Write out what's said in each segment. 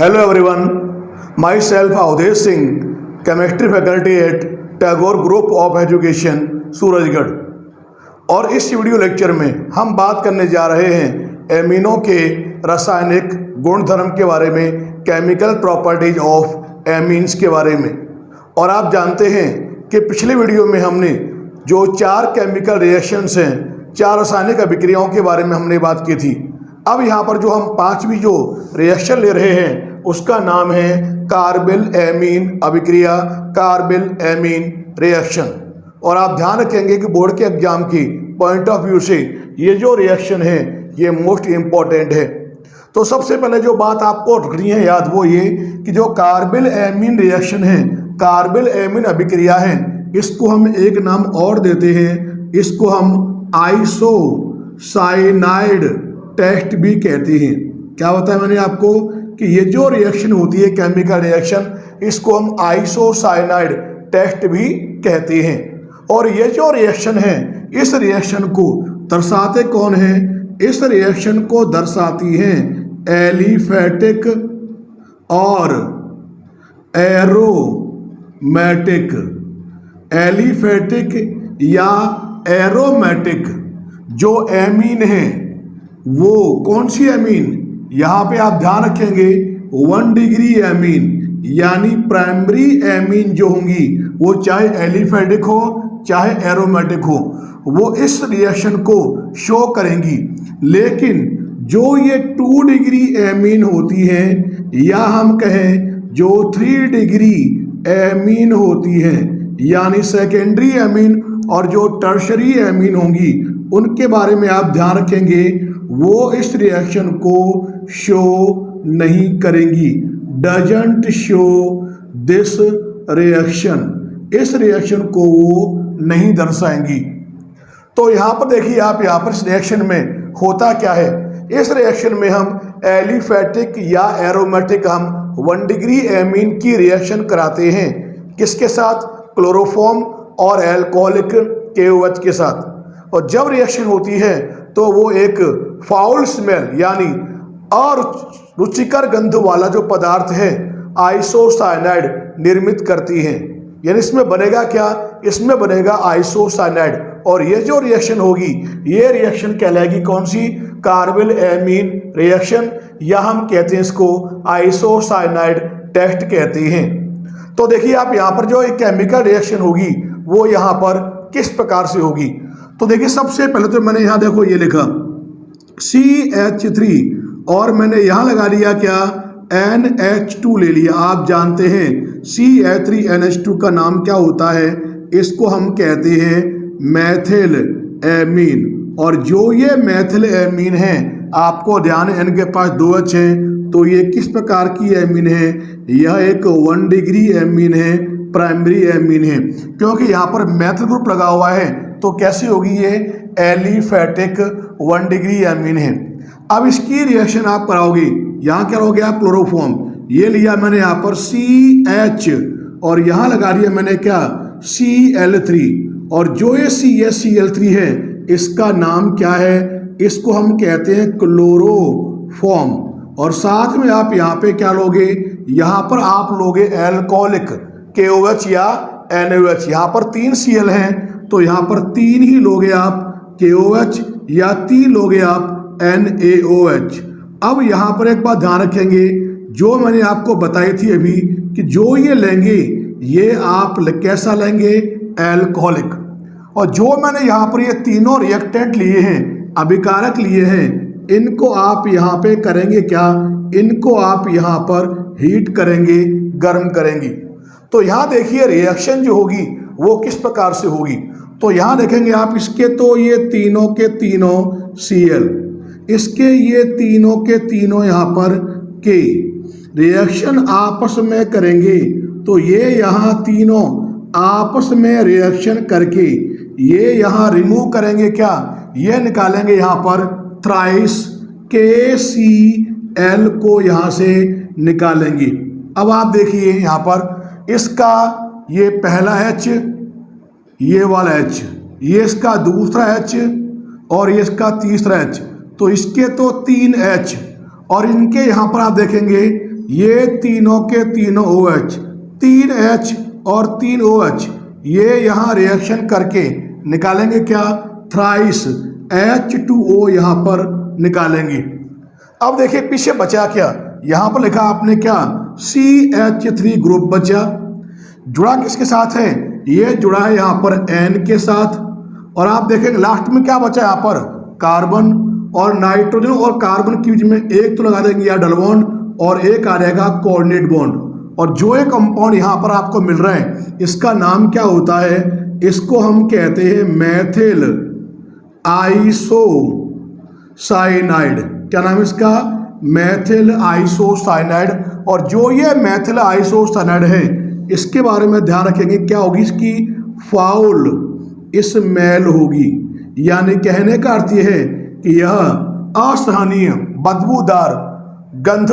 Hello everyone, myself Avdesh Singh, chemistry faculty at Tagore group of education Surajgarh. और इस video lecture में हम बात करने जा रहे हैं एमिनो के रासायनिक गुणधर्म के बारे में, केमिकल प्रॉपर्टीज ऑफ एमीन्स के बारे में। और आप जानते हैं कि पिछले वीडियो में हमने जो 4 केमिकल रिएक्शंस हैं, 4 रासायनिक अभिक्रियाओं के बारे में हमने बात की थी। अब यहाँ पर जो हम 5वीं जो रिएक्शन ले रहे हैं उसका नाम है कार्बिल एमीन अभिक्रिया, कार्बिल एमीन रिएक्शन। और आप ध्यान रखेंगे कि बोर्ड के एग्जाम की पॉइंट ऑफ व्यू से ये जो रिएक्शन है ये मोस्ट इम्पॉर्टेंट है। तो सबसे पहले जो बात आपको रखनी है याद, वो ये कि जो कार्बिल एमीन रिएक्शन है, कार्बिल एमीन अभिक्रिया है, इसको हम एक नाम और देते हैं, इसको हम आइसोसाइनाइड टेस्ट भी कहते हैं। क्या बताया मैंने आपको कि ये जो रिएक्शन होती है केमिकल रिएक्शन, इसको हम आइसोसाइनाइड टेस्ट भी कहते हैं। और ये जो रिएक्शन है, इस रिएक्शन को दर्शाते कौन है? इस रिएक्शन को दर्शाती हैं एलिफैटिक और एरोमेटिक। एलिफैटिक या एरोमेटिक जो एमीन है, वो कौन सी एमीन? यहाँ पे आप ध्यान रखेंगे 1 डिग्री एमीन यानी प्राइमरी एमीन जो होंगी, वो चाहे एलिफैटिक हो चाहे एरोमेटिक हो, वो इस रिएक्शन को शो करेंगी। लेकिन जो ये 2 डिग्री एमीन होती हैं, या हम कहें जो 3 डिग्री एमीन होती हैं, यानी सेकेंडरी एमीन और जो टर्शरी एमीन होंगी, उनके बारे में आप ध्यान रखेंगे, वो इस रिएक्शन को शो नहीं करेंगी। डजंट शो दिस रिएक्शन, इस रिएक्शन को वो नहीं दर्शाएंगी। तो यहाँ पर देखिए आप, यहाँ पर इस रिएक्शन में होता क्या है? इस रिएक्शन में हम एलिफैटिक या एरोमेटिक हम 1 डिग्री एमीन की रिएक्शन कराते हैं। किसके साथ? क्लोरोफॉर्म और एल्कोहलिक KOH के साथ। और जब रिएक्शन होती है तो वो एक फाउल स्मेल यानी और रुचिकर गंध वाला जो पदार्थ है आइसोसाइनाइड निर्मित करती हैं। यानी इसमें बनेगा क्या? इसमें बनेगा आइसोसाइनाइड। और ये जो रिएक्शन होगी, ये रिएक्शन कहलाएगी कौन सी? कार्बिल एमीन रिएक्शन, या हम कहते हैं इसको आइसोसाइनाइड टेस्ट कहते हैं। तो देखिए आप, यहाँ पर जो एक केमिकल रिएक्शन होगी वो यहाँ पर किस प्रकार से होगी? तो देखिए सबसे पहले तो मैंने यहाँ देखो ये लिखा CH3 और मैंने यहाँ लगा लिया क्या? NH2 ले लिया। आप जानते हैं CH3NH2 का नाम क्या होता है? इसको हम कहते हैं मैथिल एमीन। और जो ये मैथिल एमीन है, आपको ध्यान है इनके पास 2 H हैं, तो ये किस प्रकार की एमीन है? यह एक 1 डिग्री एमीन है, प्राइमरी एमीन है। क्योंकि यहाँ पर मैथिल ग्रुप लगा हुआ है, तो कैसी होगी? ये एलिफैटिक 1 डिग्री एमीन है। अब इसकी रिएक्शन आप कराओगे, यहाँ क्या करोगे आप? क्लोरोफॉर्म ये लिया मैंने यहाँ पर CH और यहाँ लगा दिया मैंने क्या? Cl3। और जो ये CH-Cl3 है, इसका नाम क्या है? इसको हम कहते हैं क्लोरोफॉर्म। और साथ में आप यहाँ पे क्या लोगे? यहाँ पर आप लोगे एल्कोहलिक KOH या NaOH। यहाँ पर 3 Cl हैं, तो यहाँ पर 3 ही लोगे आप KOH या 3 लोगे आप NaOH। अब यहाँ पर एक बात ध्यान रखेंगे, जो मैंने आपको बताई थी अभी कि जो ये लेंगे, ये आप कैसा लेंगे? एल्कोहलिक। और जो मैंने यहाँ पर ये तीनों रिएक्टेंट लिए हैं, अभिकारक लिए हैं, इनको आप यहाँ पे करेंगे क्या? इनको आप यहाँ पर हीट करेंगे, गर्म करेंगे। तो यहाँ देखिए रिएक्शन जो होगी वो किस प्रकार से होगी। तो यहाँ देखेंगे आप, इसके तो ये तीनों के तीनों Cl, इसके ये तीनों के तीनों यहाँ पर K। रिएक्शन आपस में करेंगे तो ये यहाँ तीनों आपस में रिएक्शन करके ये यहाँ रिमूव करेंगे क्या? ये निकालेंगे यहाँ पर थ्राइस KCl को यहाँ से निकालेंगे। अब आप देखिए यहाँ पर इसका ये पहला H, ये वाला H, ये इसका दूसरा H और ये इसका तीसरा H। तो इसके तो 3 H और इनके यहाँ पर आप देखेंगे ये तीनों के तीनों OH, 3H और 3 OH, ये यहाँ रिएक्शन करके निकालेंगे क्या, थ्राइस H2O यहाँ पर निकालेंगे। अब देखिए पीछे बचा क्या, यहाँ पर लिखा आपने क्या, CH3 ग्रुप बचा। जुड़ा किसके साथ है, ये जुड़ा है यहाँ पर N के साथ। और आप देखेंगे लास्ट में क्या बचा यहाँ पर, कार्बन और नाइट्रोजन और कार्बन के बीच में एक तो लगा देंगे या डबल बॉन्ड और एक आ जाएगा कोऑर्डिनेट बॉन्ड। और जो एक कंपाउंड यहाँ पर आपको मिल रहा है इसका नाम क्या होता है, इसको हम कहते हैं मेथिल आइसोसाइनाइड। क्या नाम है इसका, मेथिल आइसोसाइनाइड। और जो ये मेथिल आइसोसाइनाइड है इसके बारे में ध्यान रखेंगे, क्या होगी इसकी, फाउल स्मेल होगी। यानी कहने का अर्थ यह है कि यह असहनीय बदबूदार गंध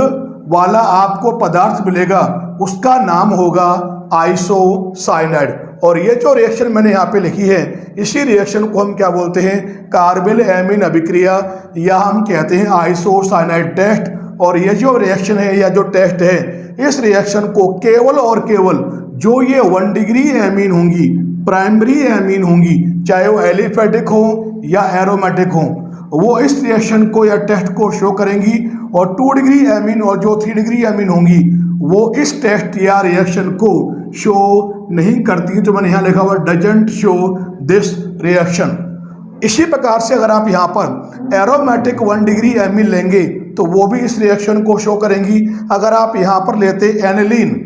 वाला आपको पदार्थ मिलेगा, उसका नाम होगा आइसोसाइनाइड। और ये जो रिएक्शन मैंने यहाँ पे लिखी है इसी रिएक्शन को हम क्या बोलते हैं, कार्बेल एमीन अभिक्रिया, या हम कहते हैं आइसोसाइनाइड टेस्ट। और ये जो रिएक्शन है या जो टेस्ट है, इस रिएक्शन को केवल और केवल जो ये 1 डिग्री एमीन होंगी, प्राइमरी एमीन होंगी, चाहे वो एलिफेटिक हो या एरोमेटिक हो, वो इस रिएक्शन को या टेस्ट को शो करेंगी। और 2 डिग्री एमीन और जो 3 डिग्री एमीन होंगी वो इस टेस्ट या रिएक्शन को शो नहीं करती। जो मैंने यहाँ लिखा हुआ डजंट शो दिस रिएक्शन। इसी प्रकार से अगर आप यहाँ पर एरोमेटिक 1 डिग्री एमीन लेंगे तो वो भी इस रिएक्शन को शो करेंगी। अगर आप यहाँ पर लेते एनिलीन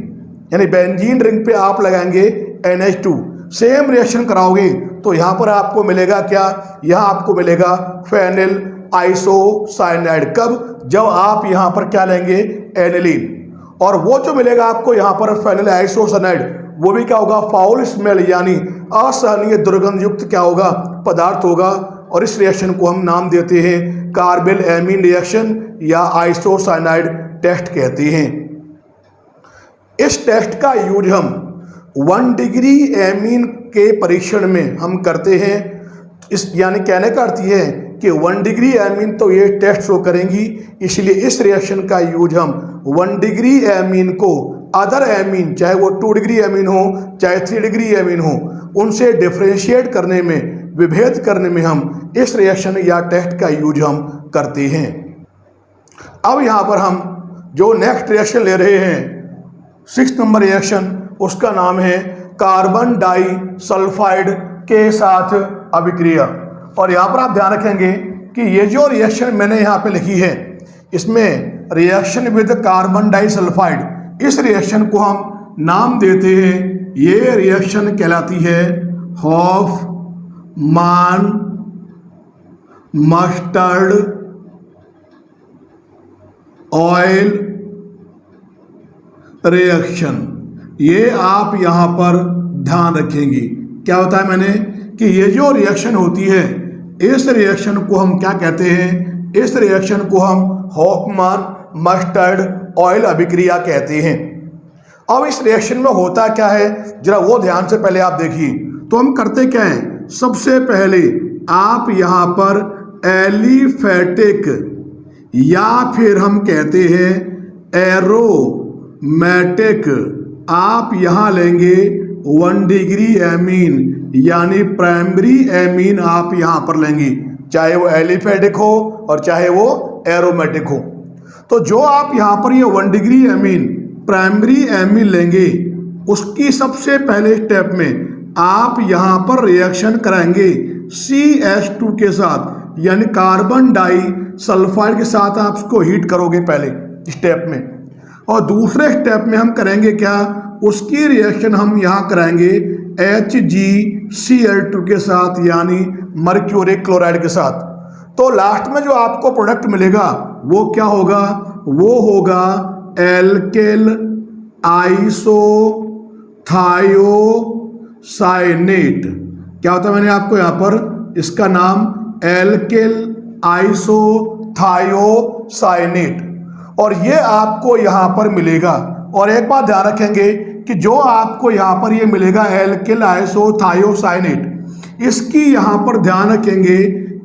यानी बेंजीन रिंग पे आप लगाएंगे NH2, सेम रिएक्शन कराओगे तो यहाँ पर आपको मिलेगा क्या, यहाँ आपको मिलेगा फेनिल आइसोसाइनाइड। कब, जब आप यहाँ पर क्या लेंगे, एनिलीन। और वो जो मिलेगा आपको यहाँ पर फेनिल आइसोसाइनाइड, वो भी क्या होगा, फाउल स्मेल यानी असहनीय दुर्गंध युक्त क्या होगा, पदार्थ होगा। और इस रिएक्शन को हम नाम देते हैं कार्बेल एमीन रिएक्शन या आइसोसाइनाइड टेस्ट कहते हैं। इस टेस्ट का यूज हम 1 डिग्री एमीन के परीक्षण में हम करते हैं। इस यानी कहने का अर्थ ये है कि 1 डिग्री एमीन तो ये टेस्ट शो करेंगी, इसलिए इस रिएक्शन का यूज हम 1 डिग्री एमीन को अदर एमीन, चाहे वो 2 डिग्री एमीन हो चाहे 3 डिग्री एमीन हो, उनसे डिफ्रेंशिएट करने में, विभेद करने में हम इस रिएक्शन या टेस्ट का यूज हम करते हैं। अब यहाँ पर हम जो नेक्स्ट रिएक्शन ले रहे हैं 6 नंबर रिएक्शन, उसका नाम है कार्बन डाई सल्फाइड के साथ अभिक्रिया। और यहाँ पर आप ध्यान रखेंगे कि ये जो रिएक्शन मैंने यहाँ पे लिखी है इसमें reaction with carbon disulphide, इस रिएक्शन को हम नाम देते हैं, ये रिएक्शन कहलाती है हॉफमान मस्टर्ड ऑयल रिएक्शन। ये आप यहाँ पर ध्यान रखेंगे। क्या होता है मैंने कि ये जो रिएक्शन होती है इस रिएक्शन को हम क्या कहते हैं, इस रिएक्शन को हम हॉफमान मस्टर्ड ऑयल अभिक्रिया कहते हैं। अब इस रिएक्शन में होता क्या है जरा वो ध्यान से पहले आप देखिए। तो हम करते क्या हैं, सबसे पहले आप यहाँ पर एलिफेटिक या फिर हम कहते हैं एरोमेटिक, आप यहाँ लेंगे 1 डिग्री एमीन यानी प्राइमरी एमीन आप यहाँ पर लेंगे, चाहे वो एलिफेटिक हो और चाहे वो एरोमेटिक हो। तो जो आप यहाँ पर ये 1 डिग्री एमीन प्राइमरी एमीन लेंगे, उसकी सबसे पहले स्टेप में आप यहाँ पर रिएक्शन कराएंगे CH2 के साथ, यानी कार्बन डाई सल्फाइड के साथ आप उसको हीट करोगे पहले स्टेप में। और दूसरे स्टेप में हम करेंगे क्या, उसकी रिएक्शन हम यहाँ कराएंगे HgCl2 के साथ यानी मर्क्यूरिक क्लोराइड के साथ। तो लास्ट में जो आपको प्रोडक्ट मिलेगा वो क्या होगा, वो होगा एल्केल आइसोथायोसाइनेट। क्या होता है, मैंने आपको यहाँ पर इसका नाम एल्केल आइसोथायोसाइनेट, और ये आपको यहाँ पर मिलेगा। और एक बात ध्यान रखेंगे कि जो आपको यहाँ पर ये मिलेगा एल्केल आइसोथायोसाइनेट, इसकी यहाँ पर ध्यान रखेंगे,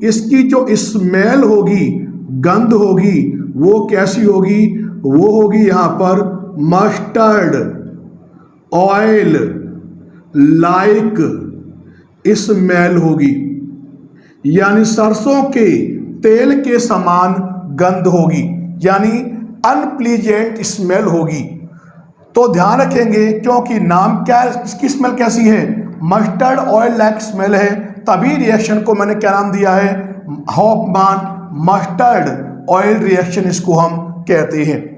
इसकी जो स्मेल होगी, गंध होगी, वो कैसी होगी, वो होगी यहाँ पर मस्टर्ड ऑयल लाइक स्मेल होगी, यानी सरसों के तेल के समान गंध होगी, यानी अनप्लीजेंट स्मेल होगी। तो ध्यान रखेंगे क्योंकि नाम क्या, इसकी स्मेल कैसी है, मस्टर्ड ऑयल लाइक स्मेल है, तभी रिएक्शन को मैंने क्या नाम दिया है, हॉफमान मस्टर्ड ऑयल रिएक्शन इसको हम कहते हैं।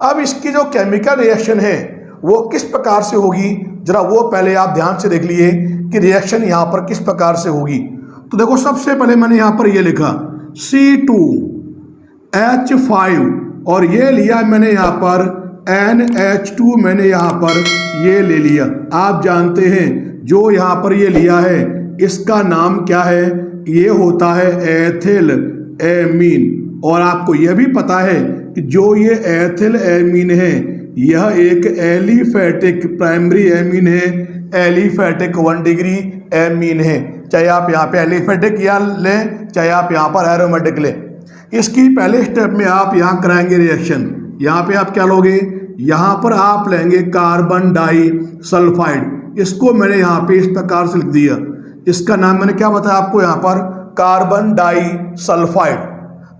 अब इसकी जो केमिकल रिएक्शन है वो किस प्रकार से होगी, जरा वो पहले आप ध्यान से देख लिए कि रिएक्शन यहाँ पर किस प्रकार से होगी। तो देखो सबसे पहले मैंने यहाँ पर ये लिखा C2H5 और ये लिया मैंने यहाँ पर NH2 मैंने यहाँ पर ये ले लिया। आप जानते हैं जो यहाँ पर ये लिया है इसका नाम क्या है, ये होता है एथिल एमीन। और आपको यह भी पता है कि जो ये एथिल एमीन है यह एक एलिफेटिक प्राइमरी एमीन है, एलिफेटिक 1 डिग्री एमीन है। चाहे आप यहाँ पे एलिफेटिक या लें चाहे आप यहाँ पर एरोमेटिक लें। इसकी पहले स्टेप में आप यहाँ कराएंगे रिएक्शन। यहाँ पे आप क्या लोगे, यहाँ पर आप लेंगे कार्बन डाई सल्फाइड। इसको मैंने यहाँ पे इस प्रकार से लिख दिया, इसका नाम मैंने क्या बताया आपको यहाँ पर, कार्बन डाई सल्फाइड।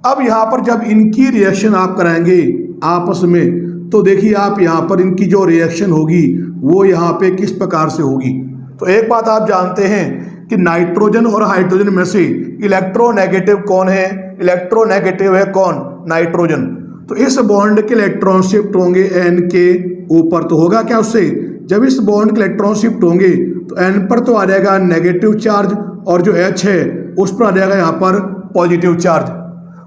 अब यहाँ पर जब इनकी रिएक्शन आप कराएंगे आपस में तो देखिए आप यहाँ पर इनकी जो रिएक्शन होगी वो यहाँ पे किस प्रकार से होगी। तो एक बात आप जानते हैं कि नाइट्रोजन और हाइड्रोजन में से इलेक्ट्रोनेगेटिव कौन है, इलेक्ट्रोनेगेटिव है कौन, नाइट्रोजन। तो इस बॉन्ड के इलेक्ट्रॉन शिफ्ट होंगे N के ऊपर, तो होगा क्या उससे, जब इस बॉन्ड के इलेक्ट्रॉन शिफ्ट होंगे तो N पर तो आ जाएगा नेगेटिव चार्ज और जो H है उस पर आ जाएगा यहाँ पर पॉजिटिव चार्ज।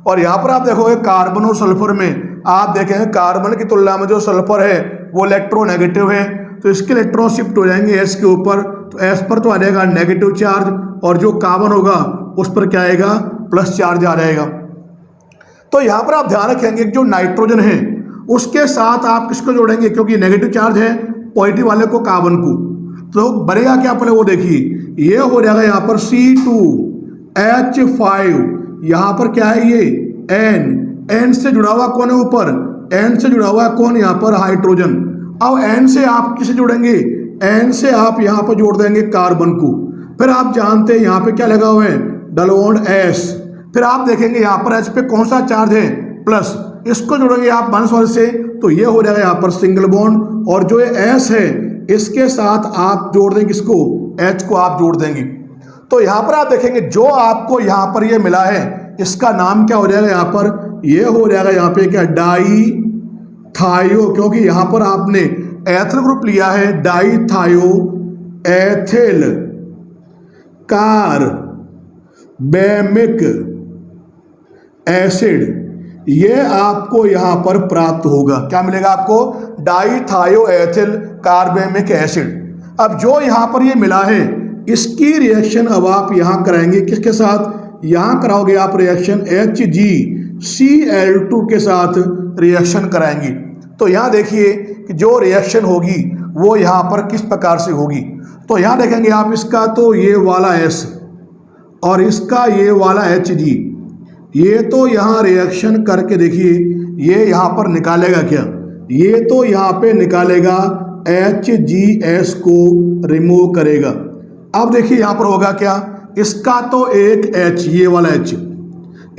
और यहाँ पर आप देखोगे कार्बन और सल्फर में आप देखेंगे कार्बन की तुलना में जो सल्फर है वो इलेक्ट्रोनेगेटिव है, तो इसके इलेक्ट्रॉन शिफ्ट हो जाएंगे S के ऊपर, तो S पर तो आ जाएगा नेगेटिव चार्ज और जो कार्बन होगा उस पर क्या आएगा, प्लस चार्ज आ जाएगा। तो यहाँ पर आप ध्यान रखेंगे जो नाइट्रोजन है उसके साथ आप किसको जोड़ेंगे, क्योंकि नेगेटिव चार्ज है पॉजिटिव वाले को, कार्बन को, तो बनेगा क्या पहले वो देखिए, ये हो जाएगा यहाँ पर C2H5, यहाँ पर क्या है ये N से जुड़ा हुआ कौन है ऊपर, N से जुड़ा हुआ कौन यहाँ पर, हाइड्रोजन। अब N से आप किसे जोड़ेंगे, N से आप यहाँ पर जोड़ देंगे कार्बन को। फिर आप जानते हैं यहाँ पे क्या लगा हुआ है, डबल बॉन्ड S। फिर आप देखेंगे यहाँ पर H पे कौन सा चार्ज है, प्लस, इसको जोड़ेंगे आप माइनस वाले से तो ये हो जाएगा यहाँ पर सिंगल बॉन्ड, और जो ये S है इसके साथ आप जोड़ देंगे किसको, H को आप जोड़ देंगे। तो यहाँ पर आप देखेंगे जो आपको यहाँ पर ये मिला है इसका नाम क्या हो जाएगा, यहाँ पर ये हो जाएगा यहाँ पे क्या, डाई थायो, क्योंकि यहाँ पर आपने एथिल ग्रुप लिया है, डाई थायो एथिल कार्बेमिक एसिड, ये आपको यहाँ पर प्राप्त होगा। क्या मिलेगा आपको, डाई थायो एथिल कार्बेमिक एसिड। अब जो यहाँ पर ये मिला है इसकी रिएक्शन अब आप यहाँ कराएंगे किसके साथ, यहाँ कराओगे आप रिएक्शन HgCl2 के साथ रिएक्शन कराएंगे। तो यहाँ देखिए कि जो रिएक्शन होगी वो यहाँ पर किस प्रकार से होगी। तो यहाँ देखेंगे आप इसका तो ये वाला S और इसका ये वाला Hg, ये तो यहाँ रिएक्शन करके देखिए ये यहाँ पर निकालेगा क्या, ये तो यहाँ पे निकालेगा HgS को रिमूव करेगा। अब देखिए यहाँ पर होगा क्या, इसका तो एक H, ये वाला H,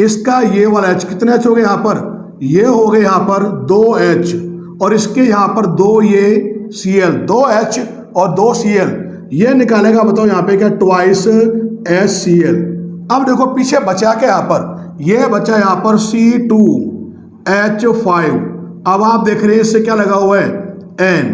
इसका ये वाला H, कितने H हो गए यहाँ पर, ये हो गए यहाँ पर 2H, और इसके यहाँ पर 2 ये Cl, 2H और 2 Cl, ये निकालेगा बताओ यहाँ पे क्या, ट्वाइस HCl। अब देखो पीछे बचा क्या यहाँ पर, ये बचा यहाँ पर C2H5। अब आप देख रहे हैं इससे क्या लगा हुआ है, N।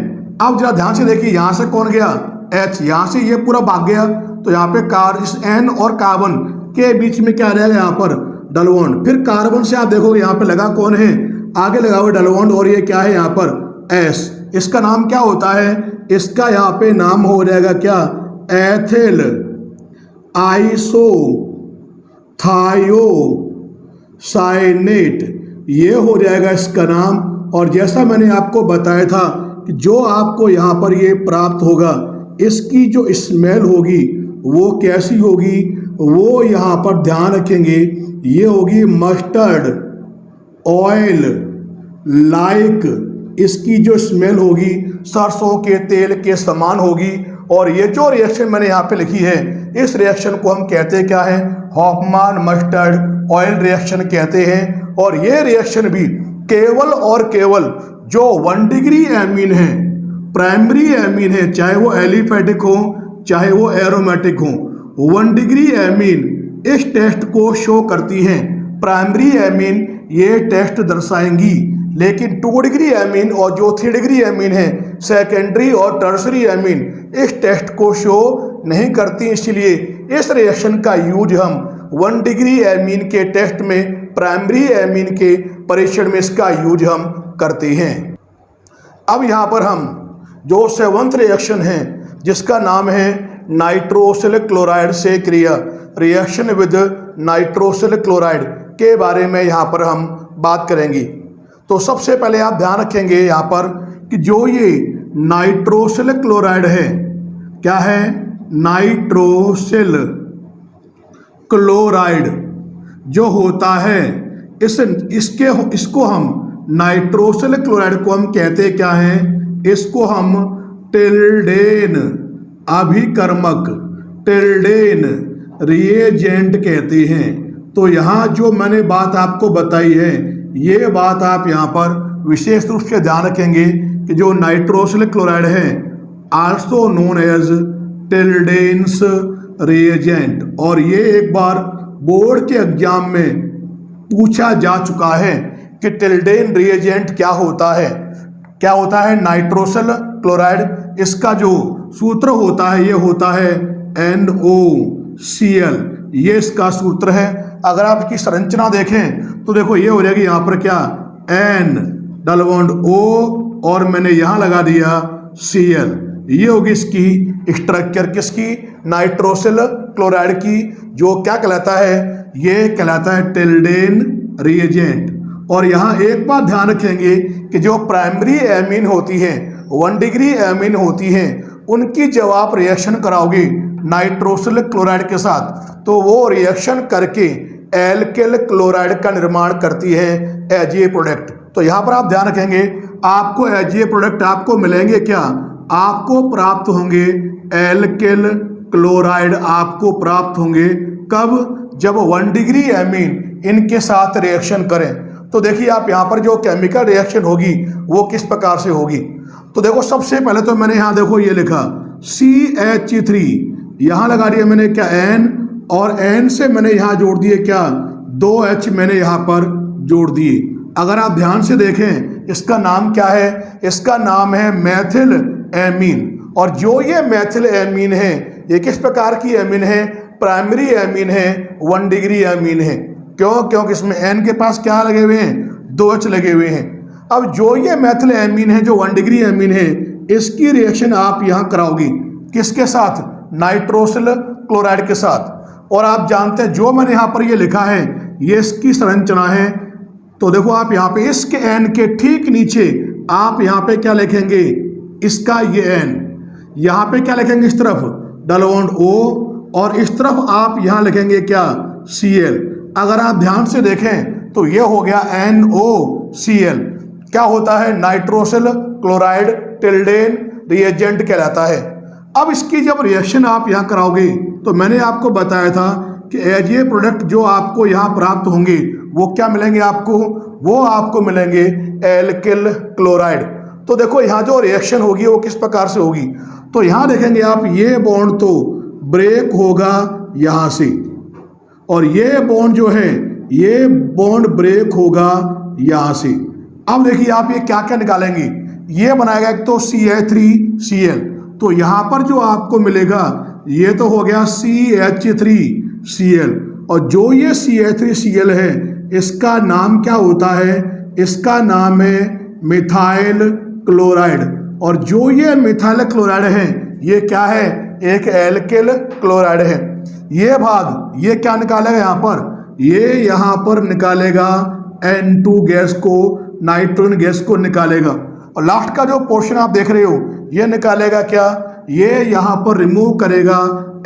अब जरा ध्यान से देखिए यहाँ से कौन गया, H, यहाँ से ये पूरा भाग गया, तो यहाँ पे इस N और कार्बन के बीच में क्या रहेगा यहाँ पर, डबल बॉन्ड। फिर कार्बन से आप देखोगे यहाँ पे लगा कौन है, आगे लगा हुआ डबल बॉन्ड, और ये क्या है यहाँ पर S। इसका नाम क्या होता है, इसका यहाँ पे नाम हो जाएगा क्या, एथिल आइसोथायोसाइनेट, ये हो जाएगा इसका नाम। और जैसा मैंने आपको बताया था कि जो आपको यहाँ पर ये प्राप्त होगा इसकी जो स्मेल होगी वो कैसी होगी, वो यहाँ पर ध्यान रखेंगे, ये होगी मस्टर्ड ऑयल लाइक, इसकी जो स्मेल होगी सरसों के तेल के समान होगी। और ये जो रिएक्शन मैंने यहाँ पे लिखी है, इस रिएक्शन को हम कहते क्या है, हॉफमान मस्टर्ड ऑयल रिएक्शन कहते हैं। और ये रिएक्शन भी केवल और केवल जो 1 डिग्री एमीन है, प्राइमरी एमीन है, चाहे वो एलिफेटिक हो चाहे वो एरोमेटिक हो, 1 डिग्री एमीन इस टेस्ट को शो करती हैं। प्राइमरी एमीन ये टेस्ट दर्शाएंगी, लेकिन 2 डिग्री एमीन और जो 3 डिग्री एमीन है, सेकेंडरी और टर्सरी एमीन, इस टेस्ट को शो नहीं करती। इसलिए इस रिएक्शन का यूज हम 1 डिग्री एमीन के टेस्ट में, प्राइमरी एमीन के परीक्षण में इसका यूज हम करते हैं। अब यहाँ पर हम जो 7th रिएक्शन है, जिसका नाम है नाइट्रोसिल क्लोराइड से क्रिया, रिएक्शन विद नाइट्रोसिल क्लोराइड के बारे में यहाँ पर हम बात करेंगे। तो सबसे पहले आप ध्यान रखेंगे यहाँ पर कि जो ये नाइट्रोसिल क्लोराइड है, क्या है, नाइट्रोसिल क्लोराइड जो होता है, इसको हम नाइट्रोसिल क्लोराइड को हम कहते क्या हैं, इसको हम टिल्डेन अभिकर्मक, टिल्डेन रिएजेंट कहते हैं। तो यहाँ जो मैंने बात आपको बताई है, ये बात आप यहाँ पर विशेष रूप से ध्यान रखेंगे कि जो नाइट्रोसिल क्लोराइड है, आल्सो नोन एज टिल्डेन्स रिएजेंट, और ये एक बार बोर्ड के एग्जाम में पूछा जा चुका है कि टिल्डेन रिएजेंट क्या होता है। क्या होता है नाइट्रोसिल क्लोराइड, इसका जो सूत्र होता है ये होता है NOCl, ये इसका सूत्र है। अगर आप इसकी संरचना देखें तो देखो ये हो जाएगी यहाँ पर क्या, N डबल बॉन्ड O और मैंने यहाँ लगा दिया Cl, ये होगी इसकी स्ट्रक्चर, किसकी, नाइट्रोसिल क्लोराइड की, जो क्या कहलाता है, ये कहलाता है टिल्डेन रिएजेंट। और यहाँ एक बात ध्यान रखेंगे कि जो प्राइमरी एमीन होती हैं, 1 डिग्री एमीन होती हैं, उनकी जब आप रिएक्शन कराओगे नाइट्रोसिल क्लोराइड के साथ, तो वो रिएक्शन करके एल्किल क्लोराइड का निर्माण करती है एज ए प्रोडक्ट। तो यहाँ पर आप ध्यान रखेंगे, आपको एज ए प्रोडक्ट आपको मिलेंगे क्या, आपको प्राप्त होंगे एल्किल क्लोराइड, आपको प्राप्त होंगे कब, जब 1 डिग्री एमीन इनके साथ रिएक्शन करें। तो देखिए आप यहाँ पर जो केमिकल रिएक्शन होगी वो किस प्रकार से होगी। तो देखो सबसे पहले तो मैंने यहाँ देखो ये लिखा CH3, यहाँ लगा दिया मैंने क्या N, और N से मैंने यहाँ जोड़ दिए क्या 2H मैंने यहाँ पर जोड़ दिए। अगर आप ध्यान से देखें इसका नाम क्या है, इसका नाम है मेथिल एमीन। और जो ये मेथिल एमीन है ये किस प्रकार की एमीन है, प्राइमरी एमीन है, 1 डिग्री एमीन है। क्यों, क्योंकि इसमें N के पास क्या लगे हुए हैं, 2H लगे हुए हैं। अब जो ये मेथिल एमीन है, जो 1 डिग्री एमीन है, इसकी रिएक्शन आप यहाँ कराओगी किसके साथ, नाइट्रोसिल क्लोराइड के साथ। और आप जानते हैं जो मैंने यहाँ पर ये लिखा है ये इसकी संरचना है। तो देखो आप यहाँ पे इसके N के ठीक नीचे आप यहाँ पे क्या लिखेंगे, इसका ये N, यहाँ पे क्या लिखेंगे, इस तरफ डबल बॉन्ड O, और इस तरफ आप यहाँ लिखेंगे क्या Cl। अगर आप ध्यान से देखें तो ये हो गया NOCl, क्या होता है, नाइट्रोसिल क्लोराइड टिल्डेन रिएजेंट कहलाता है। अब इसकी जब रिएक्शन आप यहाँ कराओगे तो मैंने आपको बताया था कि एज ए प्रोडक्ट जो आपको यहाँ प्राप्त होंगे वो क्या मिलेंगे आपको, वो आपको मिलेंगे एल्किल क्लोराइड। तो देखो यहाँ जो रिएक्शन होगी वो किस प्रकार से होगी, तो यहाँ देखेंगे आप ये बॉन्ड तो ब्रेक होगा यहाँ से, और ये बॉन्ड जो है ये बॉन्ड ब्रेक होगा यहाँ से। अब देखिए आप ये क्या क्या निकालेंगे, ये बनाएगा एक तो CH3Cl, तो यहाँ पर जो आपको मिलेगा ये तो हो गया CH3Cl, और जो ये CH3Cl है इसका नाम क्या होता है, इसका नाम है मिथाइल क्लोराइड। और जो ये मिथाइल क्लोराइड है ये क्या है, एक एल्किल क्लोराइड है। ये भाग ये क्या निकालेगा यहाँ पर, ये यहाँ पर निकालेगा N2 गैस को, नाइट्रोजन गैस को निकालेगा। और लास्ट का जो पोर्शन आप देख रहे हो ये निकालेगा क्या, ये यहाँ पर रिमूव करेगा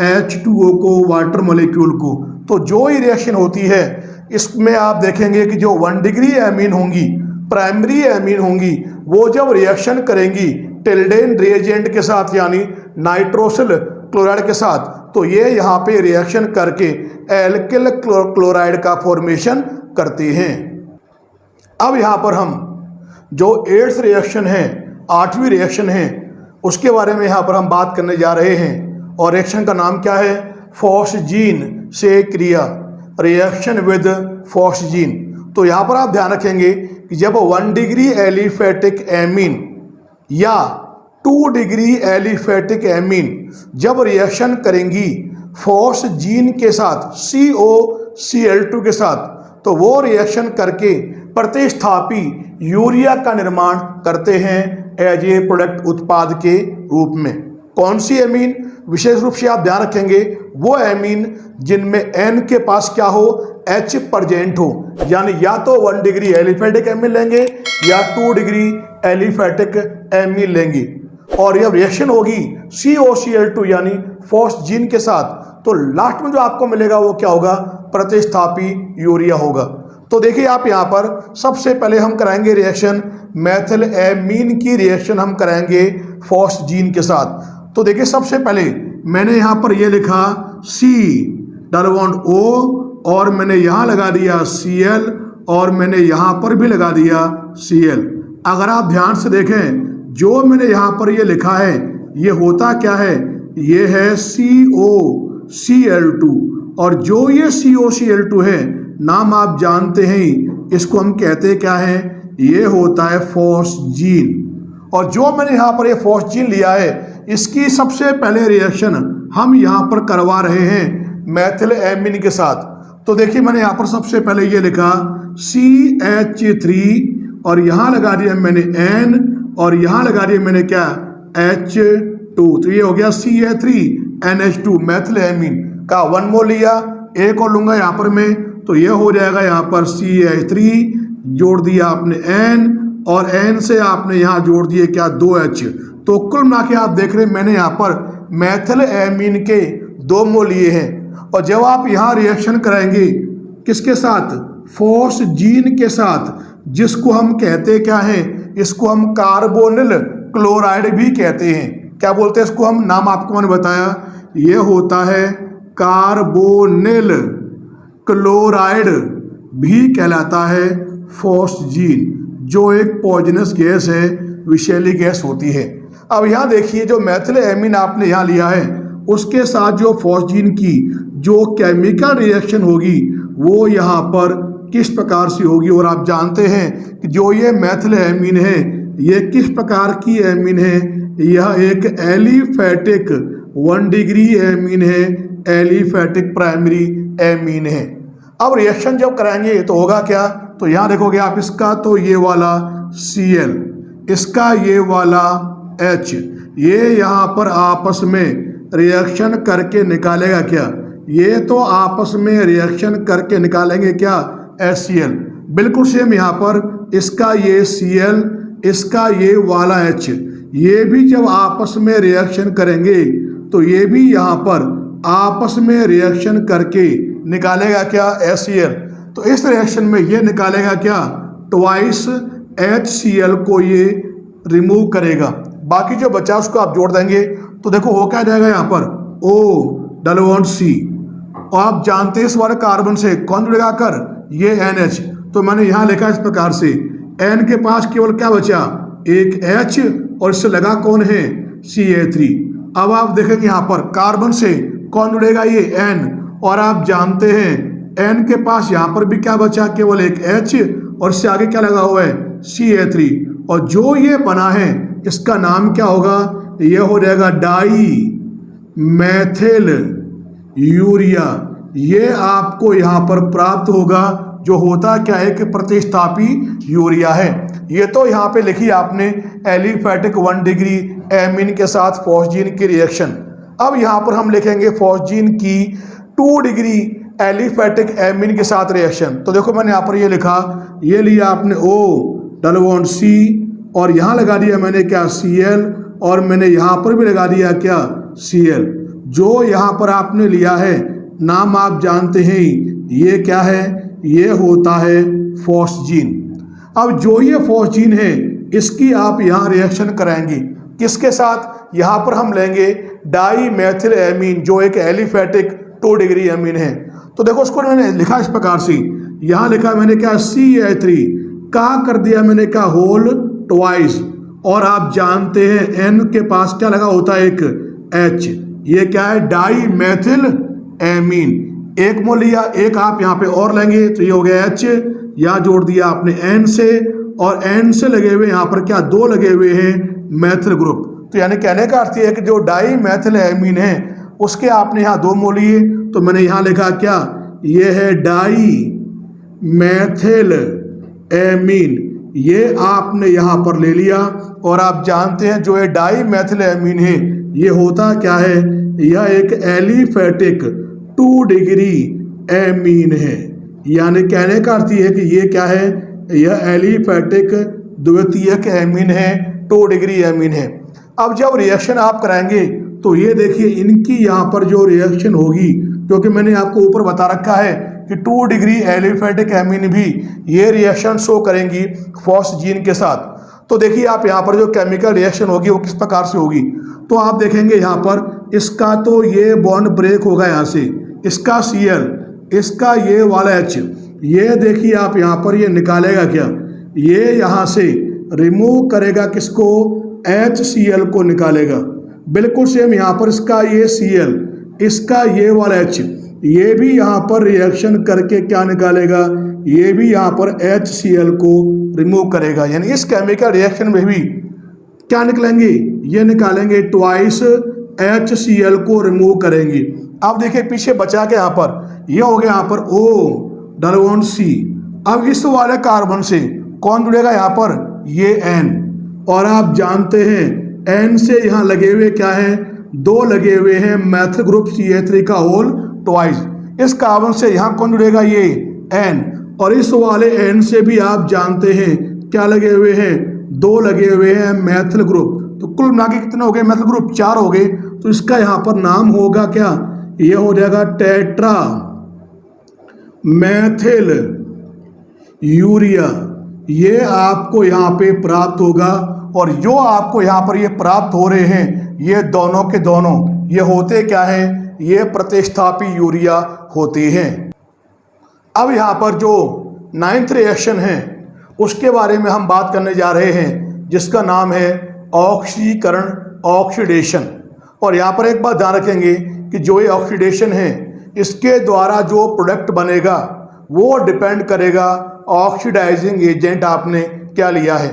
H2O को, वाटर मॉलिक्यूल को। तो जो ही रिएक्शन होती है इसमें आप देखेंगे कि जो 1 डिग्री एमीन होंगी प्राइमरी एमीन होंगी वो जब रिएक्शन करेंगी टिल्डेन रिएजेंट के साथ यानी नाइट्रोसिल क्लोराइड के साथ, तो ये यहाँ पे रिएक्शन करके एल्किल क्लोराइड का फॉर्मेशन करती हैं। अब यहाँ पर हम जो 8th रिएक्शन है, 8वीं रिएक्शन है, उसके बारे में यहाँ पर हम बात करने जा रहे हैं। और रिएक्शन का नाम क्या है? फॉस्जीन से क्रिया, रिएक्शन विद फॉस्जीन। तो यहाँ पर आप ध्यान रखेंगे कि जब 1 डिग्री एलिफेटिक एमीन या 2 डिग्री एलिफेटिक एमीन जब रिएक्शन करेंगी फॉस्जीन के साथ COCl2 के साथ, तो वो रिएक्शन करके प्रतिस्थापी यूरिया का निर्माण करते हैं एज ए प्रोडक्ट उत्पाद के रूप में। कौन सी एमीन? विशेष रूप से आप ध्यान रखेंगे वो एमीन जिनमें N के पास क्या हो, H प्रेजेंट हो, यानी या तो 1 डिग्री एलिफेटिक एमीन लेंगे या 2 डिग्री एलिफेटिक एमीन लेंगे। और जब रिएक्शन होगी COCl2 यानी फॉस्जीन के साथ, तो लास्ट में जो आपको मिलेगा वो क्या होगा? प्रतिस्थापी यूरिया होगा। तो देखिए आप यहाँ पर सबसे पहले हम कराएंगे रिएक्शन मेथिल एमीन की रिएक्शन हम कराएंगे फॉस्जीन के साथ। तो देखिए सबसे पहले मैंने यहाँ पर ये लिखा C डबल बॉन्ड O और मैंने यहाँ लगा दिया Cl और मैंने यहाँ पर भी लगा दिया Cl। अगर आप ध्यान से देखें जो मैंने यहाँ पर ये लिखा है ये होता क्या है? ये है COCl2 और जो ये COCl2 है नाम आप जानते हैं, इसको हम कहते क्या है? ये होता है फॉस्जीन। और जो मैंने यहाँ पर ये फॉस्जीन लिया है इसकी सबसे पहले रिएक्शन हम यहाँ पर करवा रहे हैं मेथिल एमीन के साथ। तो देखिए मैंने यहाँ पर सबसे पहले ये लिखा CH3 और यहाँ लगा दिया मैंने N और यहाँ लगा दिया मैंने क्या? H2। तो ये हो गया CH3NH2 मेथिल एमीन का 1 मोल लिया, एक और लूंगा यहाँ पर मैं, तो ये हो जाएगा यहाँ पर CH3 जोड़ दिया आपने N और N से आपने यहाँ जोड़ दिए क्या? 2H। तो कुल मिला के आप देख रहे हैं मैंने यहाँ पर मेथिल एमीन के 2 मोल लिए हैं। और जब आप यहाँ रिएक्शन कराएंगे किसके साथ? फॉस्जीन के साथ, जिसको हम कहते क्या हैं? इसको हम कार्बोनिल क्लोराइड भी कहते हैं। क्या बोलते हैं इसको हम? नाम आपको मैंने बताया, ये होता है कार्बोनिल क्लोराइड भी कहलाता है फॉस्जीन, जो एक पॉइजनस गैस है, विषैली गैस होती है। अब यहाँ देखिए जो मेथिल एमीन आपने यहाँ लिया है उसके साथ जो फॉस्जीन की जो केमिकल रिएक्शन होगी वो यहाँ पर किस प्रकार से होगी। और आप जानते हैं कि जो ये मेथिल एमीन है ये किस प्रकार की एमीन है? यह एक एलिफेटिक 1 डिग्री एमीन है, एलिफेटिक प्राइमरी एमीन है। अब रिएक्शन जब कराएंगे तो होगा क्या? तो यहाँ देखोगे आप इसका तो ये वाला Cl, इसका ये वाला H, ये यहाँ पर आपस में रिएक्शन करके निकालेगा क्या? ये तो आपस में रिएक्शन करके निकालेंगे क्या? HCl। बिल्कुल सेम यहाँ पर इसका ये Cl, इसका ये वाला H, ये भी जब आपस में रिएक्शन करेंगे तो ये भी यहाँ पर आपस में रिएक्शन करके निकालेगा क्या? HCl। तो इस रिएक्शन में ये निकालेगा क्या? ट्वाइस HCl को ये रिमूव करेगा, बाकी जो बचा उसको आप जोड़ देंगे तो देखो हो क्या जाएगा यहाँ पर O डबल बॉन्ड C। और आप जानते हैं इस वाले कार्बन से कौन जुड़ेगा कर? ये NH। तो मैंने यहाँ लिखा इस प्रकार से N के पास केवल क्या बचा? एक H और इससे लगा कौन है? CH3। अब आप देखेंगे यहाँ पर कार्बन से कौन जुड़ेगा? ये N। और आप जानते हैं N के पास यहाँ पर भी क्या बचा? केवल एक H और इससे आगे क्या लगा हुआ है? CH3। और जो ये बना है इसका नाम क्या होगा? ये हो जाएगा डाई मेथिल यूरिया। ये आपको यहाँ पर प्राप्त होगा, जो होता क्या है कि प्रतिस्थापी यूरिया है। ये तो यहाँ पे लिखी आपने एलिफेटिक 1 डिग्री एमीन के साथ फॉस्जीन की रिएक्शन। अब यहाँ पर हम लिखेंगे फॉस्जीन की 2 डिग्री एलिफेटिक एमीन के साथ रिएक्शन। तो देखो मैंने यहाँ पर ये लिखा, ये लिया आपने O डबल बॉन्ड C और यहाँ लगा दिया मैंने क्या? Cl और मैंने यहाँ पर भी लगा दिया क्या? Cl। जो यहाँ पर आपने लिया है नाम आप जानते हैं, ये क्या है? ये होता है फॉस्जीन। अब जो ये फॉस्जीन है इसकी आप यहाँ रिएक्शन कराएंगे किसके साथ, यहाँ पर हम लेंगे डाई मेथिल एमीन जो एक एलिफेटिक 2 डिग्री एमीन है। तो देखो उसको मैंने लिखा इस प्रकार से, यहाँ लिखा मैंने क्या CH3 का कर दिया मैंने क्या होल ट्वाइस, और आप जानते हैं N के पास क्या लगा होता है एक H, ये क्या है डाई मेथिल एमीन, एक मोल लिया, एक आप यहाँ पे और लेंगे तो ये हो गया H, यहाँ जोड़ दिया आपने N से, और N से लगे हुए यहाँ पर क्या 2 लगे हुए हैं मैथिल ग्रुप। तो यानी कहने का अर्थ ये है कि जो डाई मैथिल एमीन है उसके आपने यहाँ 2 मोल लिए, तो मैंने यहाँ लिखा क्या, ये है डाई मैथिल एमीन, ये आपने यहाँ पर ले लिया। और आप जानते हैं जो ये डाई मैथिल एमीन है ये होता क्या है, यह एक एलिफेटिक 2 डिग्री एमीन है। यानी कहने का अर्थ ये है कि ये क्या है, यह एलिफेटिक द्वितीयक एमीन है, 2 डिग्री एमीन है। अब जब रिएक्शन आप कराएंगे तो ये देखिए इनकी यहाँ पर जो रिएक्शन होगी, क्योंकि मैंने आपको ऊपर बता रखा है कि 2 डिग्री एलिफेटिक एमीन भी ये रिएक्शन शो करेंगी फॉस्जीन के साथ। तो देखिए आप यहाँ पर जो केमिकल रिएक्शन होगी वो किस प्रकार से होगी, तो आप देखेंगे यहाँ पर इसका तो ये बॉन्ड ब्रेक होगा यहाँ से, इसका Cl, इसका ये वाला H, ये देखिए आप यहाँ पर ये निकालेगा क्या, ये यहाँ से रिमूव करेगा किसको, HCl को निकालेगा। बिल्कुल सेम यहाँ पर इसका ये Cl, इसका ये वाला H, ये भी यहाँ पर रिएक्शन करके क्या निकालेगा, ये भी यहाँ पर HCl को रिमूव करेगा। यानी इस केमिकल रिएक्शन में भी क्या निकलेंगे, ये निकालेंगे ट्वाइस HCl को रिमूव करेंगे। अब देखिए पीछे बचा के यहाँ पर ये हो गया यहाँ पर O+C। अब इस वाले कार्बन से कौन जुड़ेगा यहाँ पर, ये N, और आप जानते हैं N से यहाँ लगे हुए क्या है, 2 लगे हुए हैं मैथिल ग्रुप CH3 का होल ट्वाइस। इस कार्बन से यहाँ कौन जुड़ेगा, ये N, और इस वाले N से भी आप जानते हैं क्या लगे हुए हैं, 2 लगे हुए हैं मैथिल ग्रुप। तो कुल मिला के कितने हो गए मैथिल ग्रुप, 4 हो गए। तो इसका यहाँ पर नाम होगा क्या, ये हो जाएगा टेट्रा मैथिल यूरिया। ये आपको यहाँ पे प्राप्त होगा, और जो आपको यहाँ पर ये प्राप्त हो रहे हैं ये दोनों के दोनों ये होते क्या है, ये प्रतिस्थापी यूरिया होते हैं। अब यहाँ पर जो 9th रिएक्शन है उसके बारे में हम बात करने जा रहे हैं, जिसका नाम है ऑक्सीकरण, ऑक्सीडेशन। और यहाँ पर एक बात ध्यान रखेंगे कि जो ये ऑक्सीडेशन है इसके द्वारा जो प्रोडक्ट बनेगा वो डिपेंड करेगा ऑक्सीडाइजिंग एजेंट आपने क्या लिया है।